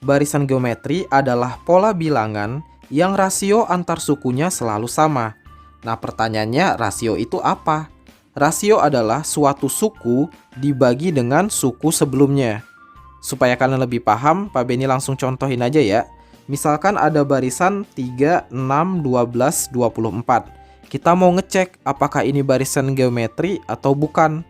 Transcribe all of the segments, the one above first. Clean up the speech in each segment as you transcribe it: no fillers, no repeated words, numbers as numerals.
Barisan geometri adalah pola bilangan yang rasio antar sukunya selalu sama. Nah, pertanyaannya, rasio itu apa? Rasio adalah suatu suku dibagi dengan suku sebelumnya. Supaya kalian lebih paham, Pak Beni langsung contohin aja ya. Misalkan ada barisan 3, 6, 12, 24. Kita mau ngecek apakah ini barisan geometri atau bukan.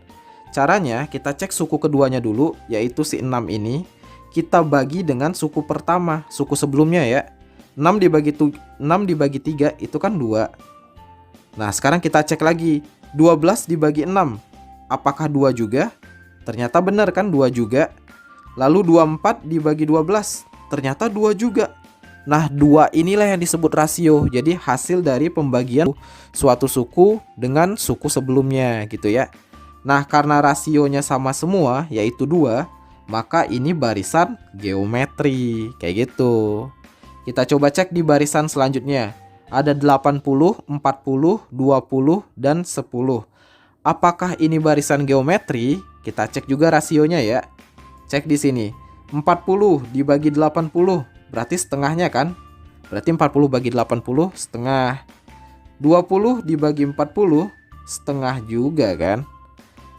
Caranya, kita cek suku keduanya dulu, yaitu si 6 ini. Kita bagi dengan suku pertama, suku sebelumnya ya. 6 dibagi 3 itu kan 2. Nah, sekarang kita cek lagi. 12 dibagi 6. Apakah 2 juga? Ternyata benar kan 2 juga. Lalu 24 dibagi 12. Ternyata 2 juga. Nah, 2 inilah yang disebut rasio. Jadi hasil dari pembagian suatu suku dengan suku sebelumnya gitu ya. Nah, karena rasionya sama semua, yaitu 2, maka ini barisan geometri, kayak gitu. Kita coba cek di barisan selanjutnya. Ada 80, 40, 20, dan 10. Apakah ini barisan geometri? Kita cek juga rasionya ya. Cek di sini. 40 dibagi 80, berarti setengahnya kan? Berarti 40 bagi 80 setengah. 20 dibagi 40 setengah juga kan?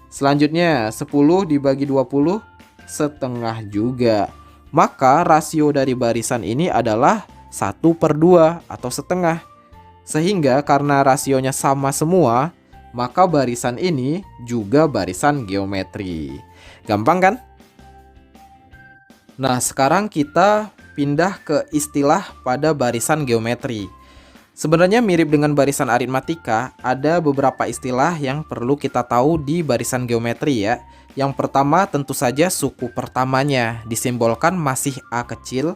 Selanjutnya 10 dibagi 20 setengah juga. Maka rasio dari barisan ini adalah 1/2 atau setengah. Sehingga karena rasionya sama semua, maka barisan ini juga barisan geometri. Gampang kan? Nah, sekarang kita pindah ke istilah pada barisan geometri. Sebenarnya mirip dengan barisan aritmatika, ada beberapa istilah yang perlu kita tahu di barisan geometri ya. Yang pertama tentu saja suku pertamanya disimbolkan masih A kecil.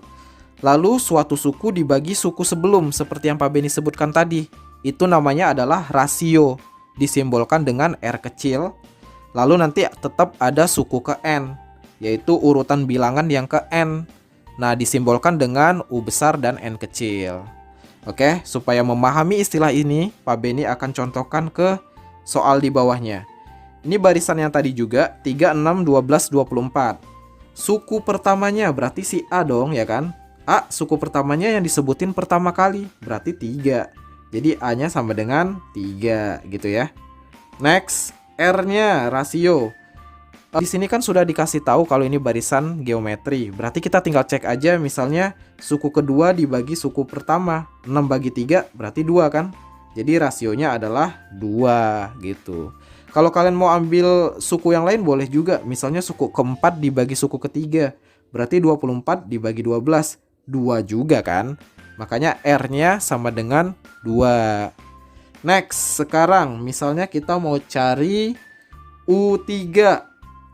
Lalu suatu suku dibagi suku sebelum seperti yang Pak Beni sebutkan tadi. Itu namanya adalah rasio, disimbolkan dengan R kecil. Lalu nanti tetap ada suku ke N, yaitu urutan bilangan yang ke N. Nah, disimbolkan dengan U besar dan N kecil. Oke, supaya memahami istilah ini, Pak Beni akan contohkan ke soal di bawahnya. Ini barisan yang tadi juga, 3, 6, 12, 24. Suku pertamanya berarti si A dong, ya kan? A, suku pertamanya yang disebutin pertama kali, berarti 3. Jadi A-nya sama dengan 3, gitu ya. Next, R-nya rasio. Di sini kan sudah dikasih tahu kalau ini barisan geometri. Berarti kita tinggal cek aja misalnya suku kedua dibagi suku pertama. 6 bagi 3 berarti 2 kan? Jadi rasionya adalah 2 gitu. Kalau kalian mau ambil suku yang lain boleh juga. Misalnya suku keempat dibagi suku ketiga. Berarti 24 dibagi 12. 2 juga kan? Makanya R-nya sama dengan 2. Next, sekarang misalnya kita mau cari U3.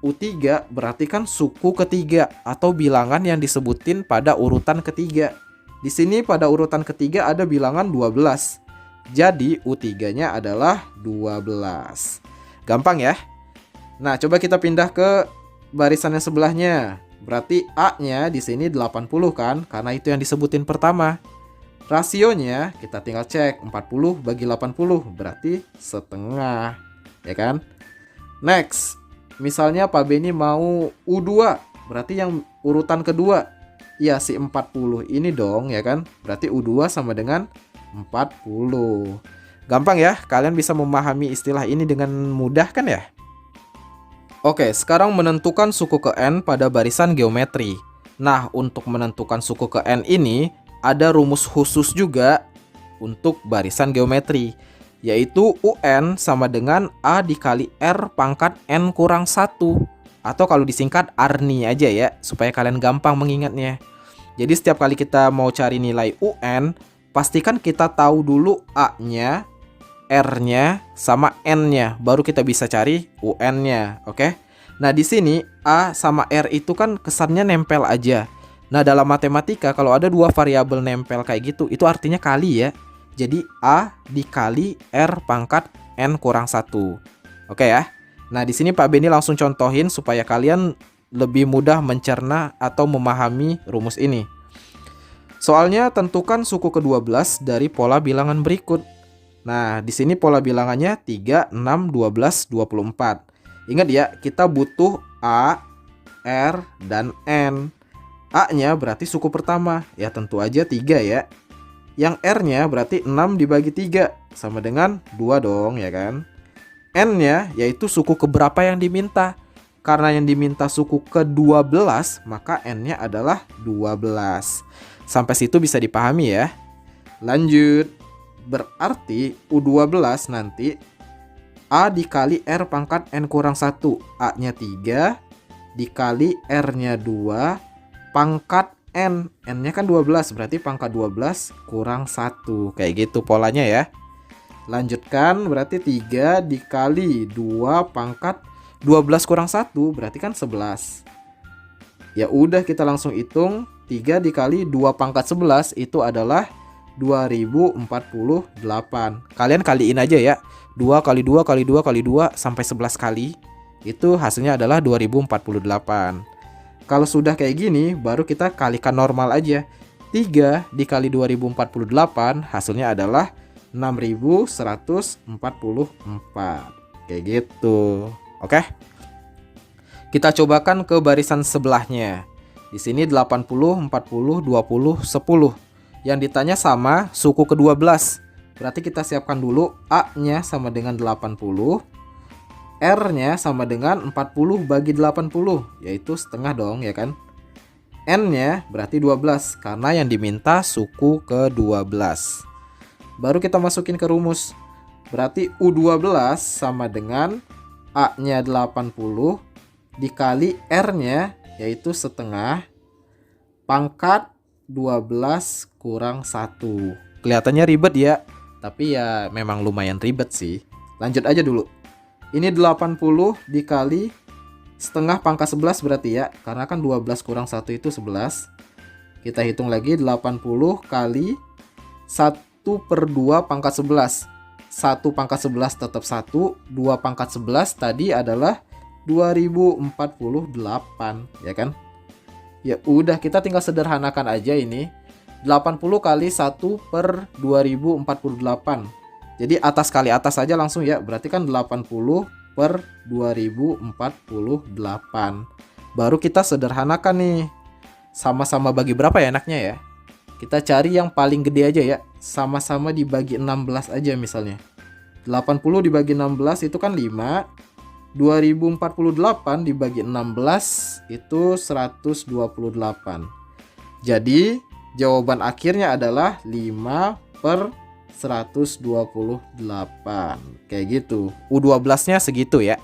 U3 berarti kan suku ketiga atau bilangan yang disebutin pada urutan ketiga. Di sini pada urutan ketiga ada bilangan 12. Jadi U3-nya adalah 12. Gampang ya? Nah, coba kita pindah ke barisan yang sebelahnya. Berarti A-nya di sini 80 kan? Karena itu yang disebutin pertama. Rasionya kita tinggal cek, 40 bagi 80 berarti setengah, ya kan? Next, misalnya Pak Beni mau U2, berarti yang urutan kedua. Ya, si 40 ini dong, ya kan? Berarti U2 sama dengan 40. Gampang ya, kalian bisa memahami istilah ini dengan mudah kan ya? Oke, sekarang menentukan suku ke N pada barisan geometri. Nah, untuk menentukan suku ke N ini, ada rumus khusus juga untuk barisan geometri, yaitu UN sama dengan A dikali R pangkat N kurang 1. Atau kalau disingkat ARNI aja ya, supaya kalian gampang mengingatnya. Jadi setiap kali kita mau cari nilai UN, pastikan kita tahu dulu A-nya, R-nya, sama N-nya. Baru kita bisa cari UN-nya, oke? Nah, di sini A sama R itu kan kesannya nempel aja. Nah, dalam matematika kalau ada dua variabel nempel kayak gitu, itu artinya kali ya. Jadi A dikali R pangkat N kurang 1. Oke ya. Nah, di sini Pak Beni langsung contohin supaya kalian lebih mudah mencerna atau memahami rumus ini. Soalnya tentukan suku ke-12 dari pola bilangan berikut. Nah, di sini pola bilangannya 3, 6, 12, 24. Ingat ya, kita butuh A, R, dan N. A-nya berarti suku pertama, ya tentu aja 3 ya. Yang R-nya berarti 6 dibagi 3, sama dengan 2 dong, ya kan? N-nya yaitu suku keberapa yang diminta. Karena yang diminta suku ke-12, maka N-nya adalah 12. Sampai situ bisa dipahami ya. Lanjut. Berarti U12 nanti A dikali R pangkat N kurang 1. A-nya 3 dikali R-nya 2 pangkat N. N-nya kan 12, berarti pangkat 12 kurang 1. Kayak gitu polanya ya. Lanjutkan, berarti 3 dikali 2 pangkat 12 kurang 1 berarti kan 11. Ya udah, kita langsung hitung. 3 dikali 2 pangkat 11 itu adalah 2048. Kalian kaliin aja ya. 2 kali 2 kali 2 kali 2 sampai 11 kali. Itu hasilnya adalah 2048. Kalau sudah kayak gini, baru kita kalikan normal aja. 3 dikali 2048 hasilnya adalah 6144. Kayak gitu. Oke. Kita cobakan ke barisan sebelahnya. Di sini 80, 40, 20, 10. Yang ditanya sama suku ke-12. Berarti kita siapkan dulu A-nya sama dengan 80. R-nya sama dengan 40 bagi 80, yaitu setengah dong, ya kan? N-nya berarti 12, karena yang diminta suku ke-12. Baru kita masukin ke rumus. Berarti U12 sama dengan A-nya 80 dikali R-nya, yaitu setengah, pangkat 12 kurang 1. Kelihatannya ribet ya, tapi ya memang lumayan ribet sih. Lanjut aja dulu. Ini 80 dikali setengah pangkat 11 berarti ya, karena kan 12 kurang 1 itu 11. Kita hitung lagi, 80 kali 1/2 pangkat 11. 1 pangkat 11 tetap 1, 2 pangkat 11 tadi adalah 2048, ya kan? Ya udah, kita tinggal sederhanakan aja ini. 80 kali 1/2048. Jadi atas kali atas aja langsung ya. Berarti kan 80/2048. Baru kita sederhanakan nih. Sama-sama bagi berapa ya enaknya ya? Kita cari yang paling gede aja ya. Sama-sama dibagi 16 aja misalnya. 80 dibagi 16 itu kan 5. 2048 dibagi 16 itu 128. Jadi jawaban akhirnya adalah 5/128. Kayak gitu. U12-nya segitu ya.